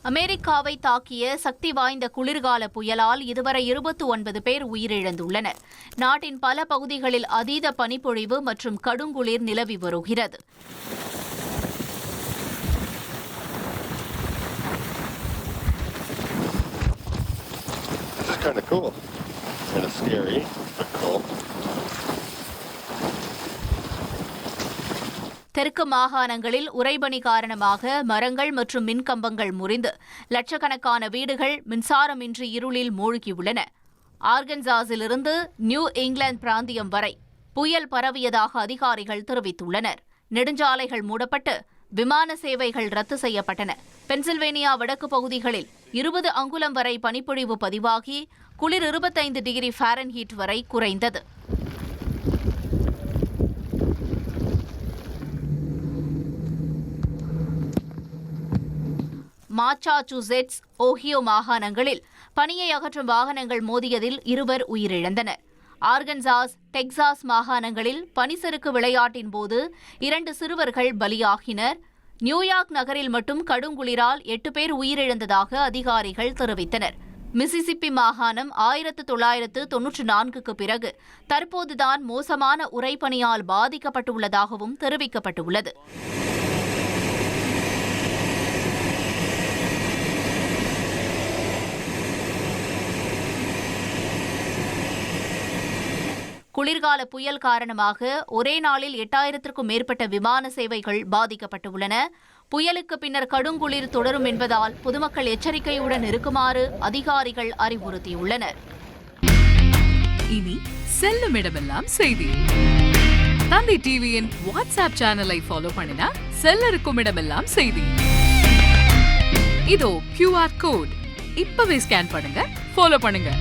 அமெரிக்காவை தாக்கிய சக்தி வாய்ந்த குளிர்கால புயலால் இதுவரை 29 பேர் உயிரிழந்துள்ளனர். நாட்டின் பல பகுதிகளில் அதீத பனிப்பொழிவு மற்றும் கடுங்குளிர் நிலவி வருகிறது. தெற்கு மாகாணங்களில் உறைபனி காரணமாக மரங்கள் மற்றும் மின்கம்பங்கள் முறிந்து லட்சக்கணக்கான வீடுகள் மின்சாரமின்றி இருளில் மூழ்கியுள்ளன. ஆர்கன்சாஸிலிருந்து நியூ இங்கிலாந்து பிராந்தியம் வரை புயல் பரவியதாக அதிகாரிகள் தெரிவித்துள்ளனர். நெடுஞ்சாலைகள் மூடப்பட்டு விமான சேவைகள் ரத்து செய்யப்பட்டன. பென்சில்வேனியா வடக்கு பகுதிகளில் 20 அங்குலம் வரை பனிப்பொழிவு பதிவாகி குளிர் 25 டிகிரி ஃபாரன்ஹீட் வரை குறைந்தது. மாசாசூசெட்ஸ், ஓஹியோ மாகாணங்களில் பனியை அகற்றும் வாகனங்கள் மோதியதில் 2 உயிரிழந்தனர். ஆர்கன்சாஸ், டெக்சாஸ் மாகாணங்களில் பனிசறுக்கு விளையாட்டின் போது 2 சிறுவர்கள் பலியாகினர். நியூயார்க் நகரில் மட்டும் கடுங்குளிரால் 8 பேர் உயிரிழந்ததாக அதிகாரிகள் தெரிவித்தனர். மிசிசிப்பி மாகாணம் 1994க்கு பிறகு தற்போதுதான் மோசமான உறைபனியால் பாதிக்கப்பட்டுள்ளதாகவும் தெரிவிக்கப்பட்டுள்ளது. குளிர்கால புயல் காரணமாக ஒரே நாளில் 8000க்கும் மேற்பட்ட விமான சேவைகள் பாதிக்கப்பட்டுள்ளன. புயலுக்கு பின்னர் கடுங்குளிர் தொடரும் என்பதால் பொதுமக்கள் எச்சரிக்கையுடன் இருக்குமாறு அதிகாரிகள் அறிவுறுத்தியுள்ளனர். இனி செல்லும் இடமெல்லாம் செய்தி. தந்தி டிவியின் வாட்ஸ்அப் சேனலை ஃபாலோ பண்ணினா செல்ல இருக்கும் இடமெல்லாம் செய்தி. இதோ QR கோட் இப்பவே ஸ்கேன் பண்ணுங்க, ஃபாலோ பண்ணுங்க.